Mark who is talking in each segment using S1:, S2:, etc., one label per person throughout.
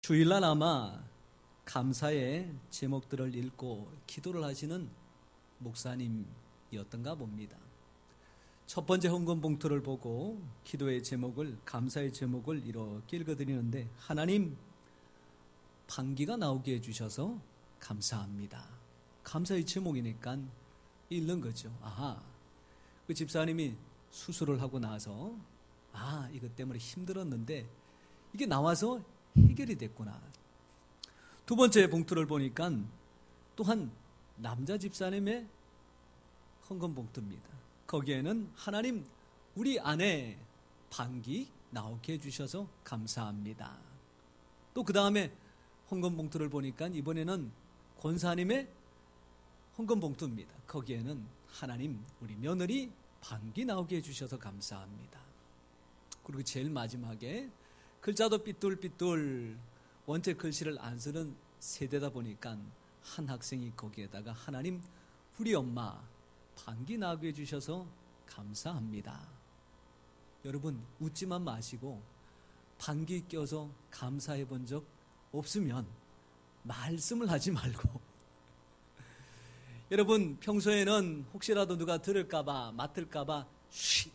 S1: 주일날 아마 감사의 제목들을 읽고 기도를 하시는 목사님이었던가 봅니다. 첫 번째 헌금 봉투를 보고 기도의 제목을, 감사의 제목을 이렇게 읽어드리는데, 하나님, 방귀가 나오게 해주셔서 감사합니다. 감사의 제목이니까 읽는 거죠. 아하, 그 집사님이 수술을 하고 나서 이것 때문에 힘들었는데 이게 나와서 해결이 됐구나. 두 번째 봉투를 보니까 또한 남자 집사님의 헌금 봉투입니다. 거기에는 하나님, 우리 아내 방귀 나오게 해주셔서 감사합니다. 또 그 다음에 헌금 봉투를 보니까 이번에는 권사님의 헌금 봉투입니다. 거기에는 하나님, 우리 며느리 방귀 나오게 해주셔서 감사합니다. 그리고 제일 마지막에 글자도 삐뚤삐뚤, 원체 글씨를 안 쓰는 세대다 보니까 한 학생이 거기에다가 하나님, 우리 엄마 방귀 나게 해주셔서 감사합니다. 여러분, 웃지만 마시고 방귀 껴서 감사해 본 적 없으면 말씀을 하지 말고 여러분, 평소에는 혹시라도 누가 들을까봐, 맡을까봐 쉬,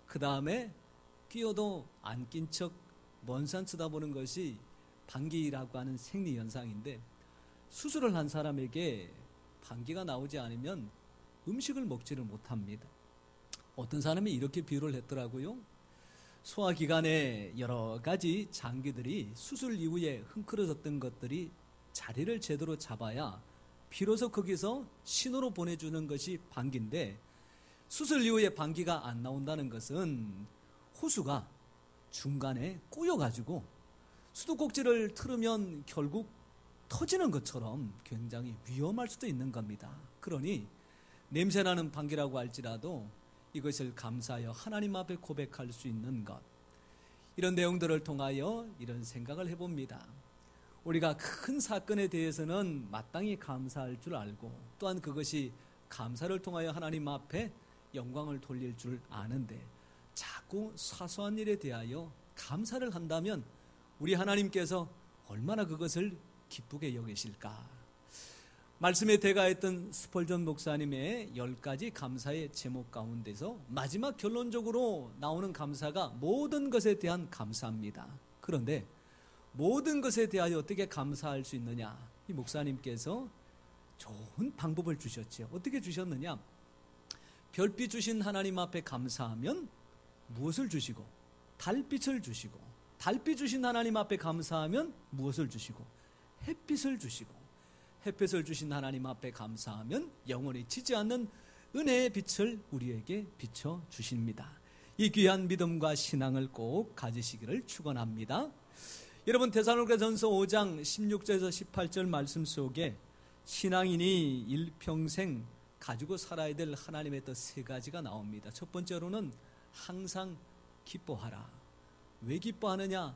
S1: 그 다음에 끼어도 안 낀 척 먼 산 쳐다보는 것이 방귀라고 하는 생리현상인데, 수술을 한 사람에게 방귀가 나오지 않으면 음식을 먹지를 못합니다. 어떤 사람이 이렇게 비유를 했더라고요. 소화기관에 여러 가지 장기들이 수술 이후에 흥크러졌던 것들이 자리를 제대로 잡아야 비로소 거기서 신호로 보내주는 것이 방귀인데, 수술 이후에 방귀가 안 나온다는 것은 호수가 중간에 꼬여가지고 수도꼭지를 틀으면 결국 터지는 것처럼 굉장히 위험할 수도 있는 겁니다. 그러니 냄새나는 방귀라고 할지라도 이것을 감사하여 하나님 앞에 고백할 수 있는 것, 이런 내용들을 통하여 이런 생각을 해봅니다. 우리가 큰 사건에 대해서는 마땅히 감사할 줄 알고, 또한 그것이 감사를 통하여 하나님 앞에 영광을 돌릴 줄 아는데, 자꾸 사소한 일에 대하여 감사를 한다면 우리 하나님께서 얼마나 그것을 기쁘게 여기실까. 말씀에 대가했던 스펄전 목사님의 10가지 감사의 제목 가운데서 마지막 결론적으로 나오는 감사가 모든 것에 대한 감사입니다. 그런데 모든 것에 대하여 어떻게 감사할 수 있느냐, 이 목사님께서 좋은 방법을 주셨죠. 어떻게 주셨느냐, 별빛 주신 하나님 앞에 감사하면 무엇을 주시고, 달빛을 주시고, 달빛 주신 하나님 앞에 감사하면 무엇을 주시고, 햇빛을 주시고, 햇빛을 주신 하나님 앞에 감사하면 영원히 지지 않는 은혜의 빛을 우리에게 비춰 주십니다. 이 귀한 믿음과 신앙을 꼭 가지시기를 축원합니다. 여러분, 데살로니가전서 5장 16절에서 18절 말씀 속에 신앙인이 일평생 가지고 살아야 될 하나님의 뜻 3가지가 나옵니다. 첫 번째로는 항상 기뻐하라. 왜 기뻐하느냐?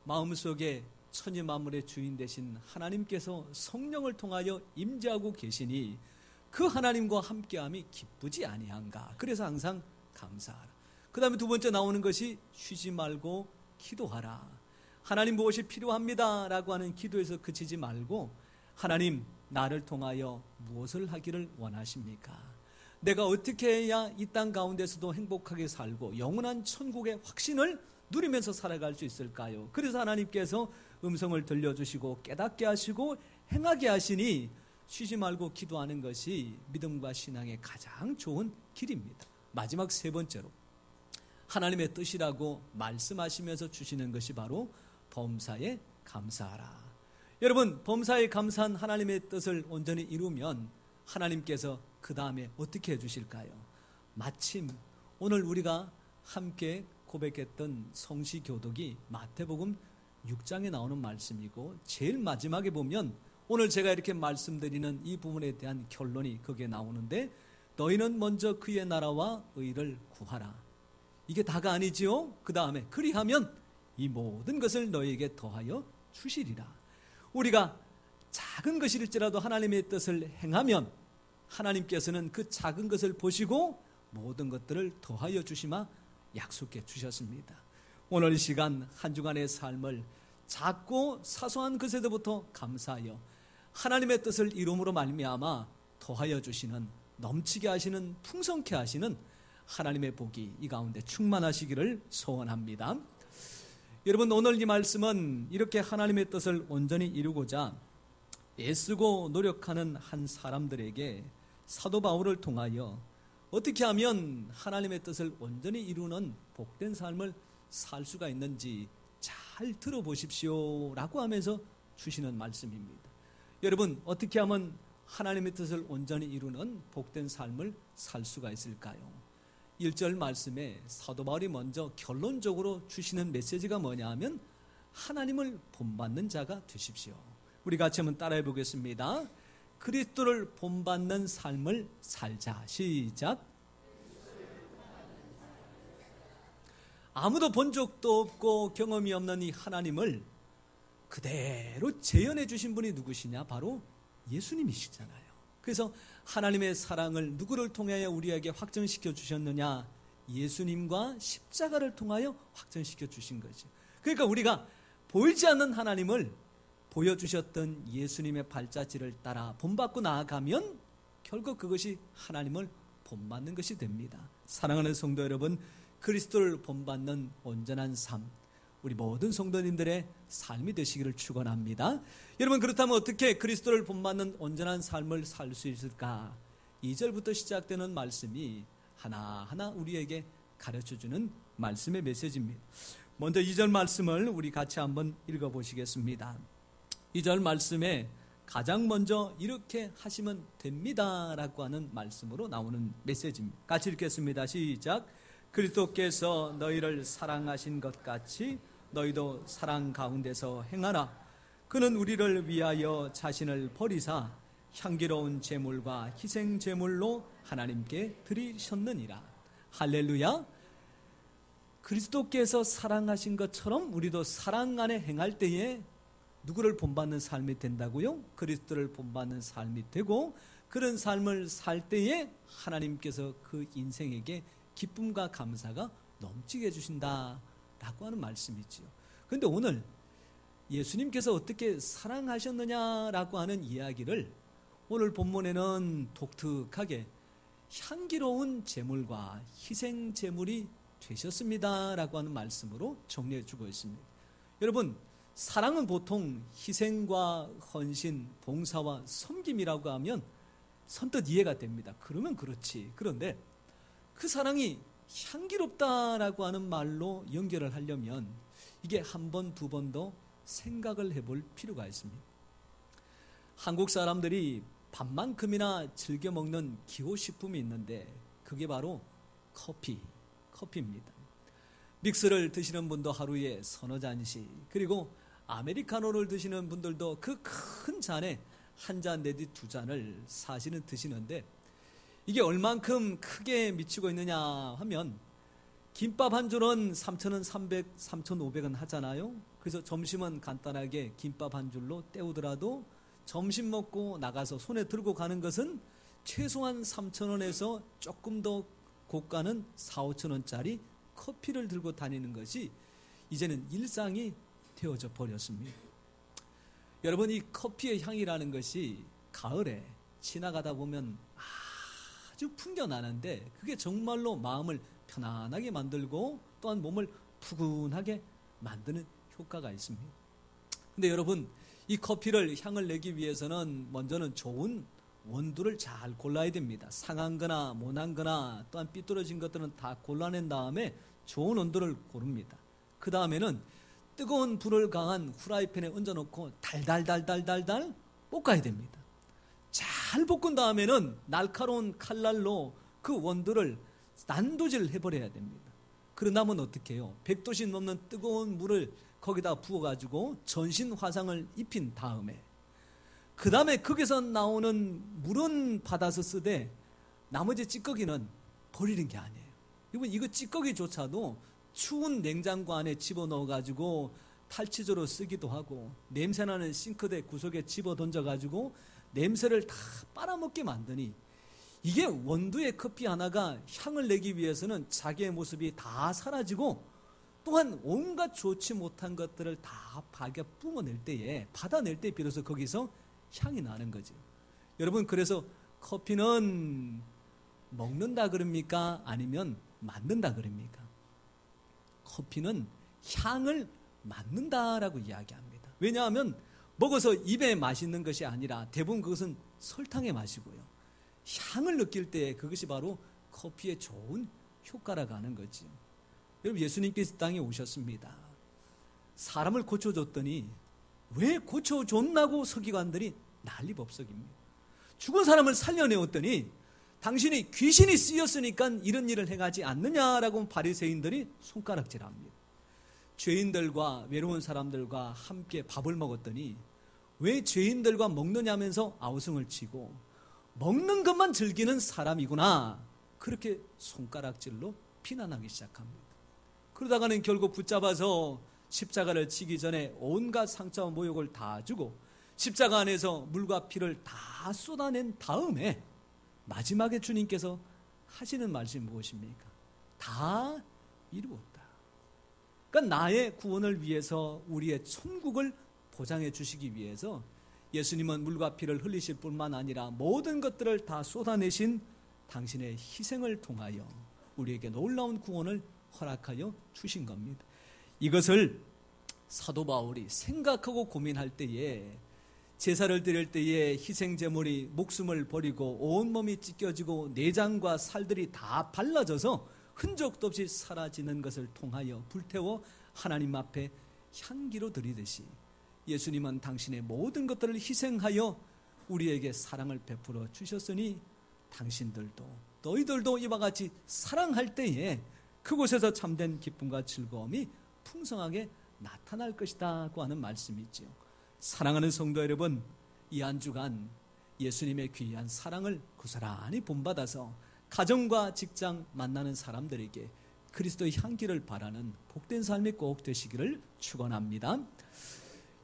S1: 마음속에 천지 만물의 주인 되신 하나님께서 성령을 통하여 임재하고 계시니 그 하나님과 함께함이 기쁘지 아니한가. 그래서 항상 감사하라. 그 다음에 두 번째 나오는 것이 쉬지 말고 기도하라. 하나님, 무엇이 필요합니다 라고 하는 기도에서 그치지 말고, 하나님, 나를 통하여 무엇을 하기를 원하십니까? 내가 어떻게 해야 이 땅 가운데서도 행복하게 살고 영원한 천국의 확신을 누리면서 살아갈 수 있을까요? 그래서 하나님께서 음성을 들려주시고 깨닫게 하시고 행하게 하시니 쉬지 말고 기도하는 것이 믿음과 신앙의 가장 좋은 길입니다. 마지막 3번째로 하나님의 뜻이라고 말씀하시면서 주시는 것이 바로 범사에 감사하라. 여러분, 범사에 감사한 하나님의 뜻을 온전히 이루면 하나님께서 그 다음에 어떻게 해주실까요? 마침 오늘 우리가 함께 고백했던 성시교독이 마태복음 6장에 나오는 말씀이고, 제일 마지막에 보면 오늘 제가 이렇게 말씀드리는 이 부분에 대한 결론이 거기에 나오는데, 너희는 먼저 그의 나라와 의를 구하라. 이게 다가 아니지요? 그 다음에 그리하면 이 모든 것을 너희에게 더하여 주시리라. 우리가 작은 것일지라도 하나님의 뜻을 행하면 하나님께서는 그 작은 것을 보시고 모든 것들을 더하여 주시마 약속해 주셨습니다. 오늘 이 시간 한 주간의 삶을 작고 사소한 것에서부터 감사하여 하나님의 뜻을 이룸으로 말미암아 더하여 주시는, 넘치게 하시는, 풍성케 하시는 하나님의 복이 이 가운데 충만하시기를 소원합니다. 여러분, 오늘 이 말씀은 이렇게 하나님의 뜻을 온전히 이루고자 애쓰고 노력하는 한 사람들에게 사도 바울을 통하여 어떻게 하면 하나님의 뜻을 온전히 이루는 복된 삶을 살 수가 있는지 잘 들어보십시오 라고 하면서 주시는 말씀입니다. 여러분, 어떻게 하면 하나님의 뜻을 온전히 이루는 복된 삶을 살 수가 있을까요? 1절 말씀에 사도 바울이 먼저 결론적으로 주시는 메시지가 뭐냐 하면 하나님을 본받는 자가 되십시오. 우리 같이 한번 따라해 보겠습니다. 그리스도를 본받는 삶을 살자. 시작. 아무도 본 적도 없고 경험이 없는 이 하나님을 그대로 재현해 주신 분이 누구시냐? 바로 예수님이시잖아요. 그래서 하나님의 사랑을 누구를 통하여 우리에게 확정시켜 주셨느냐? 예수님과 십자가를 통하여 확정시켜 주신 거죠. 그러니까 우리가 보이지 않는 하나님을 보여주셨던 예수님의 발자취를 따라 본받고 나아가면 결국 그것이 하나님을 본받는 것이 됩니다. 사랑하는 성도 여러분, 그리스도를 본받는 온전한 삶, 우리 모든 성도님들의 삶이 되시기를 축원합니다. 여러분, 그렇다면 어떻게 그리스도를 본받는 온전한 삶을 살 수 있을까? 2절부터 시작되는 말씀이 하나하나 우리에게 가르쳐주는 말씀의 메시지입니다. 먼저 2절 말씀을 우리 같이 한번 읽어보시겠습니다. 2절 말씀에 가장 먼저 이렇게 하시면 됩니다 라고 하는 말씀으로 나오는 메시지입니다. 같이 읽겠습니다. 시작. 그리스도께서 너희를 사랑하신 것 같이 너희도 사랑 가운데서 행하라. 그는 우리를 위하여 자신을 버리사 향기로운 제물과 희생 제물로 하나님께 드리셨느니라. 할렐루야. 그리스도께서 사랑하신 것처럼 우리도 사랑 안에 행할 때에 누구를 본받는 삶이 된다고요? 그리스도를 본받는 삶이 되고, 그런 삶을 살 때에 하나님께서 그 인생에게 기쁨과 감사가 넘치게 해주신다라고 하는 말씀이지요. 그런데 오늘 예수님께서 어떻게 사랑하셨느냐라고 하는 이야기를 오늘 본문에는 독특하게 향기로운 제물과 희생 제물이 되셨습니다라고 하는 말씀으로 정리해 주고 있습니다. 여러분, 사랑은 보통 희생과 헌신, 봉사와 섬김이라고 하면 선뜻 이해가 됩니다. 그러면 그렇지. 그런데 그 사랑이 향기롭다라고 하는 말로 연결을 하려면 이게 한 번, 두 번 더 생각을 해볼 필요가 있습니다. 한국 사람들이 밥만큼이나 즐겨 먹는 기호식품이 있는데 그게 바로 커피입니다. 믹스를 드시는 분도 하루에 서너 잔씩, 그리고 아메리카노를 드시는 분들도 그 큰 잔에 한 잔 내지 두 잔을 사실은 드시는데, 이게 얼만큼 크게 미치고 있느냐 하면 김밥 한 줄은 3,000원, 300, 3,500원 하잖아요. 그래서 점심은 간단하게 김밥 한 줄로 때우더라도 점심 먹고 나가서 손에 들고 가는 것은 최소한 3,000원에서 조금 더 고가는 4, 5,000원짜리 커피를 들고 다니는 것이 이제는 일상이 되어져 버렸습니다. 여러분, 이 커피의 향이라는 것이 가을에 지나가다 보면 아주 풍겨나는데 그게 정말로 마음을 편안하게 만들고 또한 몸을 푸근하게 만드는 효과가 있습니다. 근데 여러분, 이 커피를 향을 내기 위해서는 먼저는 좋은 원두를 잘 골라야 됩니다. 상한 거나 모난 거나 또한 삐뚤어진 것들은 다 골라낸 다음에 좋은 원두를 고릅니다. 그 다음에는 뜨거운 불을 가한 후라이팬에 얹어놓고 달달달달달달 볶아야 됩니다. 잘 볶은 다음에는 날카로운 칼날로 그 원두를 난도질 해버려야 됩니다. 그러나면 어떻게 해요? 100도씨 넘는 뜨거운 물을 거기다 부어가지고 전신 화상을 입힌 다음에 그 다음에 거기서 나오는 물은 받아서 쓰되 나머지 찌꺼기는 버리는 게 아니에요. 여러분, 이거 찌꺼기조차도 추운 냉장고 안에 집어넣어가지고 탈취조로 쓰기도 하고, 냄새나는 싱크대 구석에 집어 던져가지고 냄새를 다 빨아먹게 만드니, 이게 원두의 커피 하나가 향을 내기 위해서는 자기의 모습이 다 사라지고 또한 온갖 좋지 못한 것들을 다 박여 뿜어낼 때에, 받아낼 때 비로소 거기서 향이 나는 거죠. 여러분, 그래서 커피는 먹는다 그럽니까? 아니면 맡는다 그럽니까? 커피는 향을 맡는다라고 이야기합니다. 왜냐하면 먹어서 입에 맛있는 것이 아니라 대부분 그것은 설탕의 맛이고요. 향을 느낄 때 그것이 바로 커피의 좋은 효과라고 하는 거죠. 여러분, 예수님께서 땅에 오셨습니다. 사람을 고쳐줬더니 왜 고쳐줬나고 서기관들이 난리법석입니다. 죽은 사람을 살려내었더니 당신이 귀신이 쓰였으니까 이런 일을 행하지 않느냐라고 바리새인들이 손가락질합니다. 죄인들과 외로운 사람들과 함께 밥을 먹었더니 왜 죄인들과 먹느냐면서 아우성을 치고 먹는 것만 즐기는 사람이구나, 그렇게 손가락질로 비난하기 시작합니다. 그러다가는 결국 붙잡아서 십자가를 치기 전에 온갖 상처와 모욕을 다 주고 십자가 안에서 물과 피를 다 쏟아낸 다음에 마지막에 주님께서 하시는 말씀이 무엇입니까? 다 이루었다. 그러니까 나의 구원을 위해서, 우리의 천국을 보장해 주시기 위해서 예수님은 물과 피를 흘리실 뿐만 아니라 모든 것들을 다 쏟아내신 당신의 희생을 통하여 우리에게 놀라운 구원을 허락하여 주신 겁니다. 이것을 사도 바울이 생각하고 고민할 때에, 제사를 드릴 때에 희생제물이 목숨을 버리고 온몸이 찢겨지고 내장과 살들이 다 발라져서 흔적도 없이 사라지는 것을 통하여 불태워 하나님 앞에 향기로 드리듯이 예수님은 당신의 모든 것들을 희생하여 우리에게 사랑을 베풀어 주셨으니 당신들도, 너희들도 이와 같이 사랑할 때에 그곳에서 참된 기쁨과 즐거움이 풍성하게 나타날 것이다고 하는 말씀이지요. 사랑하는 성도 여러분, 이 한 주간 예수님의 귀한 사랑을 고스란히 본받아서 가정과 직장 만나는 사람들에게 그리스도의 향기를 바라는 복된 삶이 꼭 되시기를 축원합니다.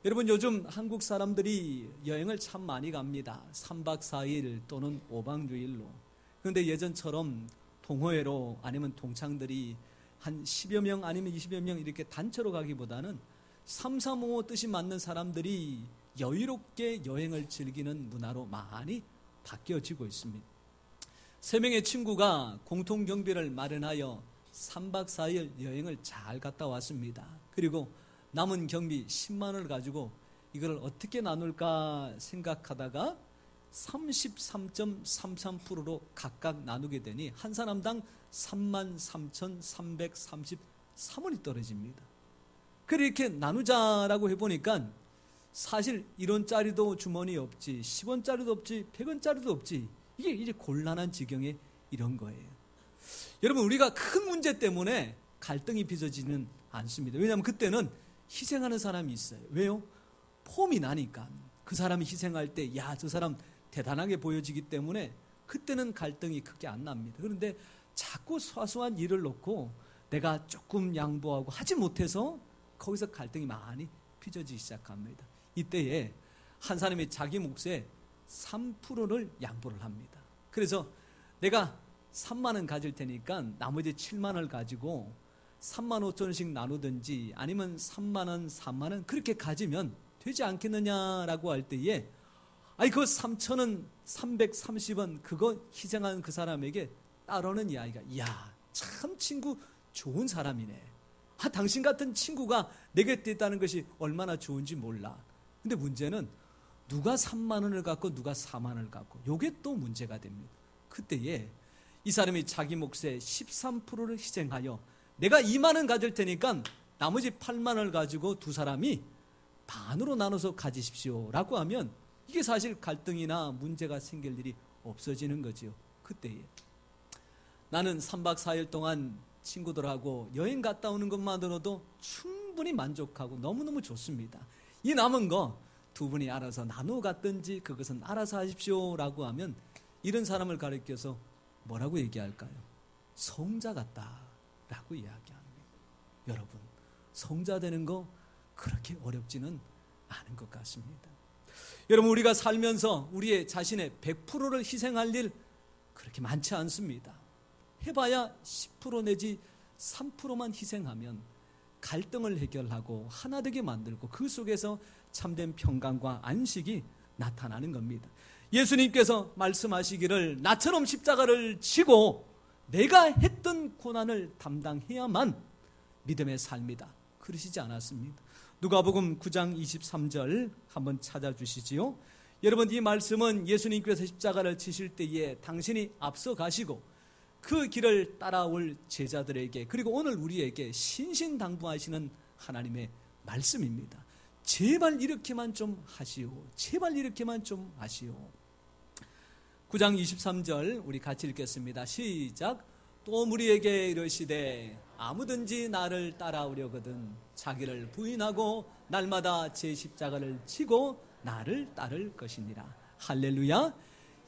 S1: 여러분, 요즘 한국 사람들이 여행을 참 많이 갑니다. 3박 4일 또는 5박 6일로. 그런데 예전처럼 동호회로 아니면 동창들이 한 10여 명 아니면 20여 명 이렇게 단체로 가기보다는 3, 3, 5 뜻이 맞는 사람들이 여유롭게 여행을 즐기는 문화로 많이 바뀌어지고 있습니다. 3명의 친구가 공통경비를 마련하여 3박 4일 여행을 잘 갔다 왔습니다. 그리고 남은 경비 10만 원을 가지고 이걸 어떻게 나눌까 생각하다가 33.33%로 각각 나누게 되니 한 사람당 33,333원이 떨어집니다. 그렇게 나누자라고 해보니까 사실 1원짜리도 주머니 없지, 10원짜리도 없지, 100원짜리도 없지, 이게 이제 곤란한 지경에 이런 거예요. 여러분, 우리가 큰 문제 때문에 갈등이 빚어지는 않습니다. 왜냐하면 그때는 희생하는 사람이 있어요. 왜요? 폼이 나니까. 그 사람이 희생할 때, 야, 저 사람 대단하게 보여지기 때문에 그때는 갈등이 크게 안 납니다. 그런데 자꾸 사소한 일을 놓고 내가 조금 양보하고 하지 못해서 거기서 갈등이 많이 빚어지기 시작합니다. 이때에 한 사람이 자기 몫의 3%를 양보를 합니다. 그래서 내가 3만 원 가질 테니까 나머지 7만 원을 가지고 3만 5천 원씩 나누든지 아니면 3만 원, 4만 원 그렇게 가지면 되지 않겠느냐라고 할 때에, 아니 그 3천 원, 330원 그거 희생한 그 사람에게 따르는 이야기가, 이야, 참 친구 좋은 사람이네. 아, 당신 같은 친구가 내 곁에 있다는 것이 얼마나 좋은지 몰라. 근데 문제는 누가 3만 원을 갖고 누가 4만 원을 갖고, 요게 또 문제가 됩니다. 그때에 이 사람이 자기 몫의 13%를 희생하여 내가 2만 원 가질 테니까 나머지 8만 원을 가지고 두 사람이 반으로 나눠서 가지십시오 라고 하면 이게 사실 갈등이나 문제가 생길 일이 없어지는 거지요. 그때에 나는 3박 4일 동안 친구들하고 여행 갔다 오는 것만으로도 충분히 만족하고 너무너무 좋습니다. 이 남은 거 두 분이 알아서 나누어 갔든지 그것은 알아서 하십시오 라고 하면 이런 사람을 가리켜서 뭐라고 얘기할까요? 성자 같다 라고 이야기합니다. 여러분, 성자 되는 거 그렇게 어렵지는 않은 것 같습니다. 여러분, 우리가 살면서 우리의 자신의 100%를 희생할 일 그렇게 많지 않습니다. 해봐야 10% 내지 3%만 희생하면 갈등을 해결하고 하나 되게 만들고 그 속에서 참된 평강과 안식이 나타나는 겁니다. 예수님께서 말씀하시기를 나처럼 십자가를 지고 내가 했던 고난을 담당해야만 믿음의 삶이다, 그러시지 않았습니다. 누가복음 9장 23절 한번 찾아주시지요. 여러분, 이 말씀은 예수님께서 십자가를 지실 때에 당신이 앞서 가시고 그 길을 따라올 제자들에게, 그리고 오늘 우리에게 신신당부하시는 하나님의 말씀입니다. 제발 이렇게만 좀 하시오. 제발 이렇게만 좀 하시오. 9장 23절 우리 같이 읽겠습니다. 시작. 또 무리에게 이르시되 아무든지 나를 따라오려거든 자기를 부인하고 날마다 제 십자가를 지고 나를 따를 것이니라. 할렐루야.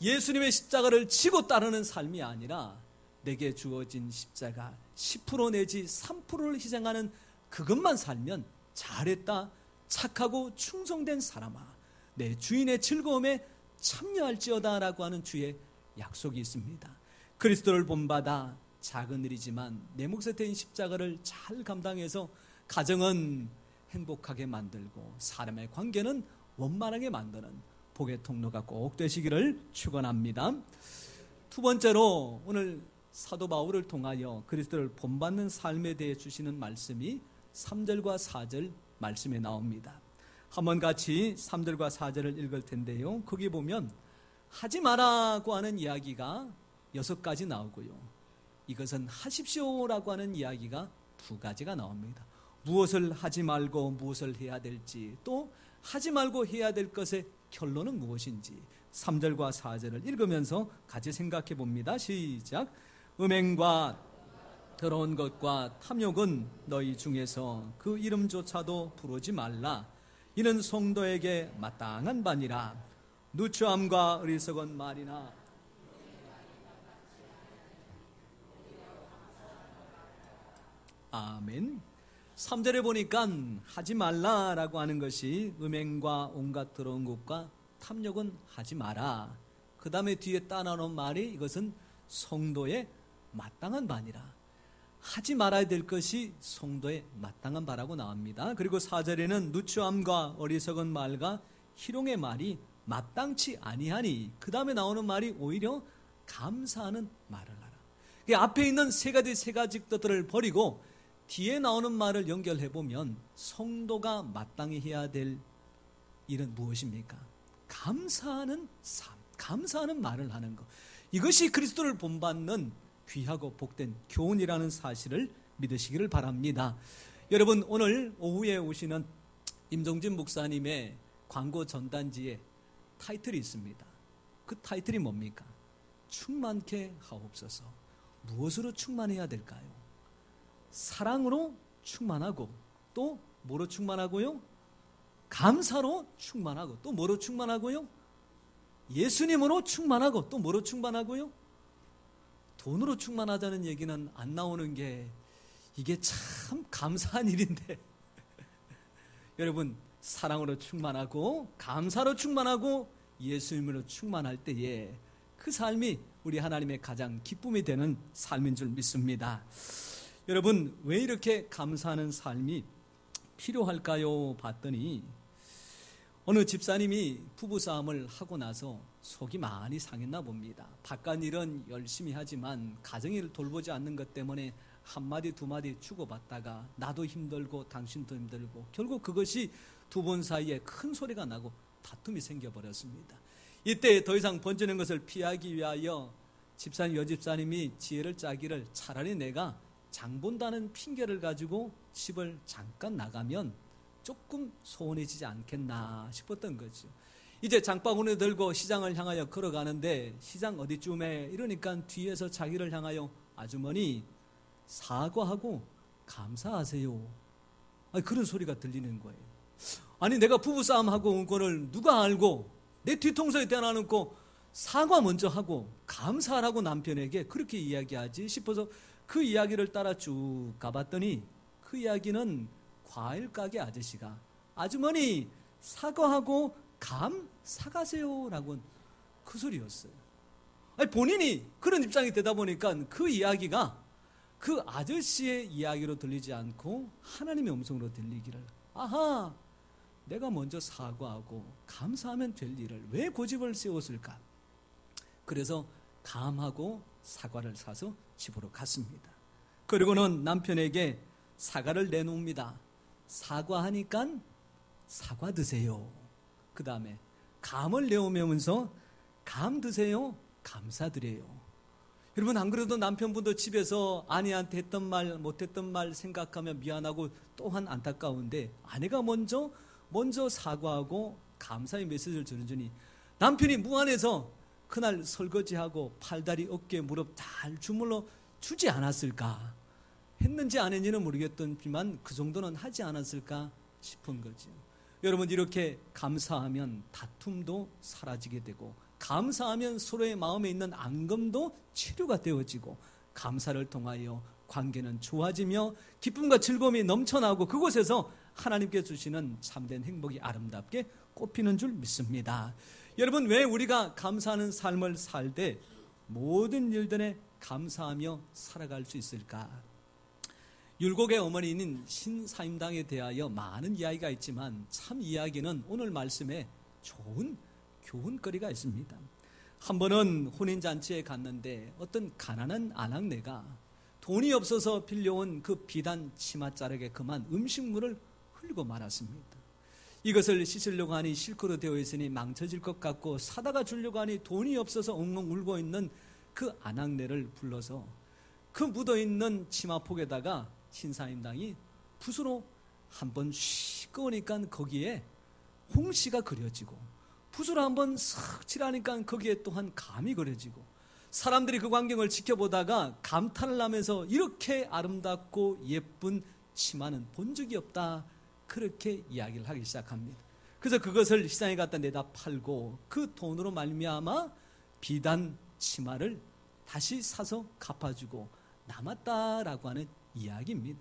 S1: 예수님의 십자가를 지고 따르는 삶이 아니라 내게 주어진 십자가 10% 내지 3%를 희생하는 그것만 살면 잘했다, 착하고 충성된 사람아, 내 주인의 즐거움에 참여할지어다 라고 하는 주의 약속이 있습니다. 그리스도를 본받아 작은 일이지만 내 몫에 대인 십자가를 잘 감당해서 가정은 행복하게 만들고 사람의 관계는 원만하게 만드는 복의 통로가 꼭 되시기를 축원합니다. 두 번째로 오늘 사도 바울을 통하여 그리스도를 본받는 삶에 대해 주시는 말씀이 3절과 4절 말씀에 나옵니다. 한번 같이 3절과 4절을 읽을 텐데요. 거기 보면 하지 마라고 하는 이야기가 6가지 나오고요. 이것은 하십시오라고 하는 이야기가 2가지가 나옵니다. 무엇을 하지 말고 무엇을 해야 될지, 또 하지 말고 해야 될 것의 결론은 무엇인지 3절과 4절을 읽으면서 같이 생각해 봅니다. 시작. 음행과 더러운 것과 탐욕은 너희 중에서 그 이름조차도 부르지 말라. 이는 성도에게 마땅한 바니라. 누추함과 어리석은 말이나 아멘. 3절에 보니까 하지 말라라고 하는 것이 음행과 온갖 더러운 것과 탐욕은 하지 마라. 그 다음에 뒤에 따라오는 말이 이것은 성도의 마땅한 바니라. 하지 말아야 될 것이 성도의 마땅한 바라고 나옵니다. 그리고 4절에는 누추함과 어리석은 말과 희롱의 말이 마땅치 아니하니, 그 다음에 나오는 말이 오히려 감사하는 말을 하라. 앞에 있는 세 가지 것들을 버리고 뒤에 나오는 말을 연결해 보면 성도가 마땅히 해야 될 일은 무엇입니까? 감사하는 삶, 감사하는 말을 하는 것. 이것이 그리스도를 본받는 귀하고 복된 교훈이라는 사실을 믿으시기를 바랍니다. 여러분, 오늘 오후에 오시는 임종진 목사님의 광고 전단지에 타이틀이 있습니다. 그 타이틀이 뭡니까? 충만케 하옵소서. 무엇으로 충만해야 될까요? 사랑으로 충만하고, 또 뭐로 충만하고요? 감사로 충만하고, 또 뭐로 충만하고요? 예수님으로 충만하고, 또 뭐로 충만하고요? 돈으로 충만하다는 얘기는 안 나오는 게 이게 참 감사한 일인데 여러분, 사랑으로 충만하고 감사로 충만하고 예수님으로 충만할 때에 그 삶이 우리 하나님의 가장 기쁨이 되는 삶인 줄 믿습니다. 여러분, 왜 이렇게 감사하는 삶이 필요할까요? 봤더니 어느 집사님이 부부싸움을 하고 나서 속이 많이 상했나 봅니다. 바깥 일은 열심히 하지만 가정일을 돌보지 않는 것 때문에 한마디 두마디 주고받다가 나도 힘들고 당신도 힘들고 결국 그것이 두 분 사이에 큰 소리가 나고 다툼이 생겨버렸습니다. 이때 더 이상 번지는 것을 피하기 위하여 집사님, 여집사님이 지혜를 짜기를 차라리 내가 장 본다는 핑계를 가지고 집을 잠깐 나가면 조금 소원해지지 않겠나 싶었던 거죠. 이제 장바구니 들고 시장을 향하여 걸어가는데 시장 어디쯤에 이러니까 뒤에서 자기를 향하여 아주머니 사과하고 감사하세요. 그런 소리가 들리는 거예요. 아니, 내가 부부싸움하고 온 거를 누가 알고 내 뒤통수에 대놔놓고 사과 먼저 하고 감사하라고 남편에게 그렇게 이야기하지 싶어서 그 이야기를 따라 쭉 가봤더니 그 이야기는 과일 가게 아저씨가 아주머니 사과하고 감 사가세요 라고 그 소리였어요. 아니, 본인이 그런 입장이 되다 보니까 그 이야기가 그 아저씨의 이야기로 들리지 않고 하나님의 음성으로 들리기를, 아하, 내가 먼저 사과하고 감사하면 될 일을 왜 고집을 세웠을까? 그래서 감하고 사과를 사서 집으로 갔습니다. 그리고는 남편에게 사과를 내놓습니다. 사과하니까 사과 드세요. 그 다음에 감을 내오면서 감 드세요. 감사드려요. 여러분, 안 그래도 남편분도 집에서 아내한테 했던 말 못했던 말 생각하며 미안하고 또한 안타까운데, 아내가 먼저 사과하고 감사의 메시지를 전해주니 남편이 무안해서 그날 설거지하고 팔다리 어깨 무릎 잘 주물러 주지 않았을까? 했는지 안 했는지는 모르겠지만 그 정도는 하지 않았을까 싶은 거죠. 여러분, 이렇게 감사하면 다툼도 사라지게 되고, 감사하면 서로의 마음에 있는 앙금도 치료가 되어지고, 감사를 통하여 관계는 좋아지며 기쁨과 즐거움이 넘쳐나고, 그곳에서 하나님께 주시는 참된 행복이 아름답게 꽃피는 줄 믿습니다. 여러분, 왜 우리가 감사하는 삶을 살 때 모든 일들에 감사하며 살아갈 수 있을까? 율곡의 어머니인 신사임당에 대하여 많은 이야기가 있지만, 참 이야기는 오늘 말씀에 좋은 교훈거리가 있습니다. 한 번은 혼인잔치에 갔는데 어떤 가난한 아낙네가 돈이 없어서 빌려온 그 비단 치맛자락에 그만 음식물을 흘리고 말았습니다. 이것을 씻으려고 하니 실크로 되어 있으니 망쳐질 것 같고, 사다가 주려고 하니 돈이 없어서 엉엉 울고 있는 그 아낙네를 불러서 그 묻어있는 치마폭에다가 신사임당이 붓으로 한번 쉬 끄니까 거기에 홍시가 그려지고, 붓으로 한번 싹 칠하니까 거기에 또한 감이 그려지고, 사람들이 그 광경을 지켜보다가 감탄을 하면서 이렇게 아름답고 예쁜 치마는 본 적이 없다, 그렇게 이야기를 하기 시작합니다. 그래서 그것을 시장에 갖다 내다 팔고 그 돈으로 말미암아 비단 치마를 다시 사서 갚아주고 남았다라고 하는 이야기입니다.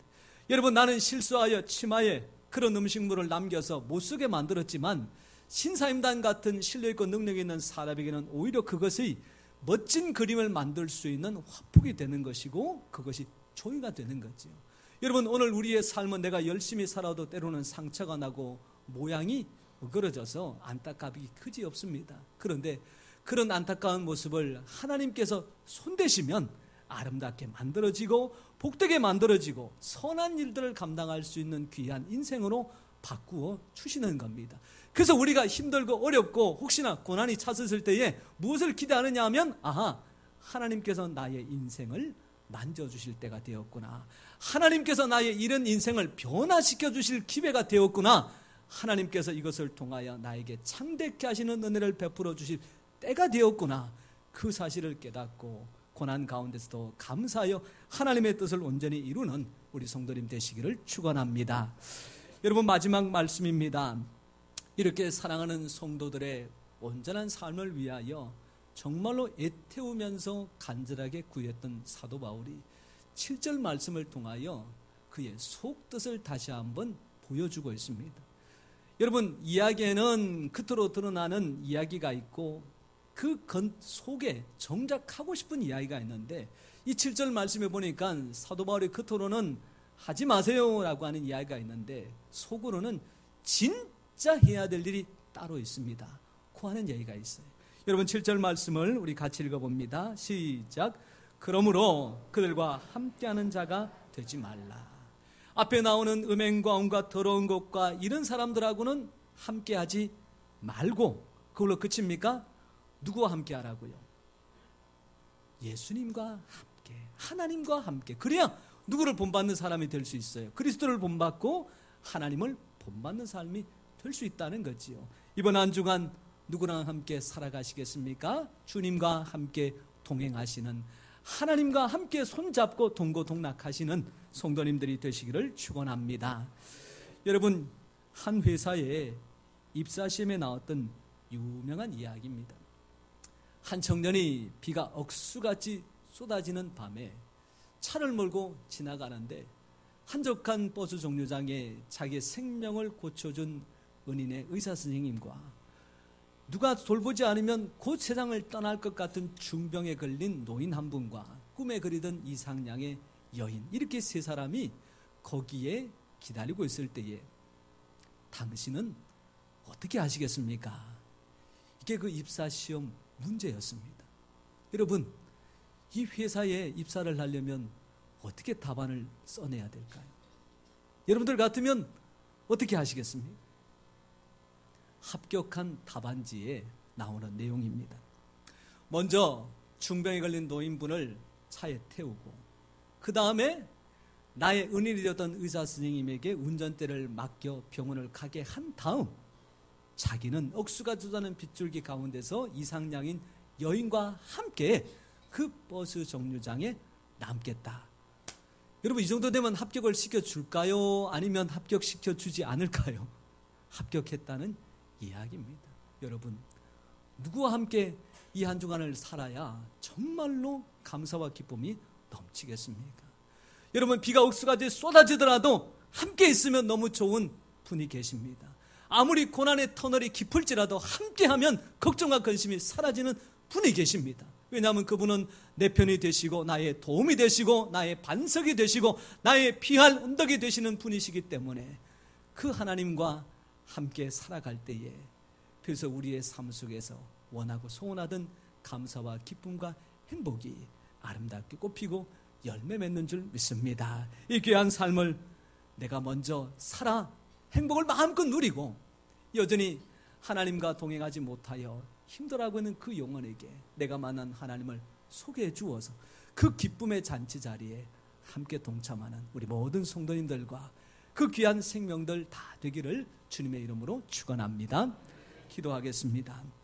S1: 여러분, 나는 실수하여 치마에 그런 음식물을 남겨서 못 쓰게 만들었지만, 신사임당 같은 신뢰있고 능력이 있는 사람에게는 오히려 그것이 멋진 그림을 만들 수 있는 화폭이 되는 것이고, 그것이 조의가 되는 거죠. 여러분, 오늘 우리의 삶은 내가 열심히 살아도 때로는 상처가 나고 모양이 어그러져서 안타깝기 그지없습니다. 그런데 그런 안타까운 모습을 하나님께서 손대시면 아름답게 만들어지고 복되게 만들어지고 선한 일들을 감당할 수 있는 귀한 인생으로 바꾸어 주시는 겁니다. 그래서 우리가 힘들고 어렵고 혹시나 고난이 찾았을 때에 무엇을 기대하느냐 하면, 아하, 하나님께서 나의 인생을 만져주실 때가 되었구나, 하나님께서 나의 이런 인생을 변화시켜 주실 기회가 되었구나, 하나님께서 이것을 통하여 나에게 창대케 하시는 은혜를 베풀어 주실 때가 되었구나, 그 사실을 깨닫고 고난 가운데서도 감사하여 하나님의 뜻을 온전히 이루는 우리 성도님 되시기를 축원합니다. 여러분, 마지막 말씀입니다. 이렇게 사랑하는 성도들의 온전한 삶을 위하여 정말로 애태우면서 간절하게 구했던 사도 바울이 7절 말씀을 통하여 그의 속뜻을 다시 한번 보여주고 있습니다. 여러분, 이야기에는 겉으로 드러나는 이야기가 있고 그 속에 정작 하고 싶은 이야기가 있는데, 이 7절 말씀에 보니까 사도 바울의 겉으로는 하지 마세요라고 하는 이야기가 있는데 속으로는 진짜 해야 될 일이 따로 있습니다 그 하는 이야기가 있어요. 여러분, 7절 말씀을 우리 같이 읽어봅니다. 시작. 그러므로 그들과 함께하는 자가 되지 말라. 앞에 나오는 음행과 온갖 더러운 것과 이런 사람들하고는 함께하지 말고, 그걸로 그칩니까? 누구와 함께하라고요? 예수님과 함께, 하나님과 함께. 그래야 누구를 본받는 사람이 될 수 있어요. 그리스도를 본받고 하나님을 본받는 삶이 될 수 있다는 거지요. 이번 한 주간 누구랑 함께 살아가시겠습니까? 주님과 함께 동행하시는, 하나님과 함께 손잡고 동고동락하시는 성도님들이 되시기를 축원합니다. 여러분, 한 회사에 입사시험에 나왔던 유명한 이야기입니다. 한 청년이 비가 억수같이 쏟아지는 밤에 차를 몰고 지나가는데 한적한 버스 정류장에 자기의 생명을 고쳐준 은인의 의사 선생님과 누가 돌보지 않으면 곧 세상을 떠날 것 같은 중병에 걸린 노인 한 분과 꿈에 그리던 이상량의 여인, 이렇게 세 사람이 거기에 기다리고 있을 때에 당신은 어떻게 하시겠습니까? 이게 그 입사시험 문제였습니다. 여러분, 이 회사에 입사를 하려면 어떻게 답안을 써내야 될까요? 여러분들 같으면 어떻게 하시겠습니까? 합격한 답안지에 나오는 내용입니다. 먼저 중병에 걸린 노인분을 차에 태우고, 그 다음에 나의 은인이 되었던 의사 선생님에게 운전대를 맡겨 병원을 가게 한 다음 자기는 억수가 쏟아지는 빗줄기 가운데서 이상량인 여인과 함께 그 버스 정류장에 남겠다. 여러분, 이 정도 되면 합격을 시켜줄까요? 아니면 합격시켜주지 않을까요? 합격했다는 이야기입니다. 여러분, 누구와 함께 이 한 주간을 살아야 정말로 감사와 기쁨이 넘치겠습니까? 여러분, 비가 억수같이 쏟아지더라도 함께 있으면 너무 좋은 분이 계십니다. 아무리 고난의 터널이 깊을지라도 함께하면 걱정과 근심이 사라지는 분이 계십니다. 왜냐하면 그분은 내 편이 되시고 나의 도움이 되시고 나의 반석이 되시고 나의 피할 언덕이 되시는 분이시기 때문에 그 하나님과 함께 살아갈 때에 그래서 우리의 삶 속에서 원하고 소원하던 감사와 기쁨과 행복이 아름답게 꽃피고 열매 맺는 줄 믿습니다. 이 귀한 삶을 내가 먼저 살아 행복을 마음껏 누리고 여전히 하나님과 동행하지 못하여 힘들어하고 있는 그 영혼에게 내가 만난 하나님을 소개해 주어서 그 기쁨의 잔치 자리에 함께 동참하는 우리 모든 성도님들과 그 귀한 생명들 다 되기를 주님의 이름으로 축원합니다. 기도하겠습니다.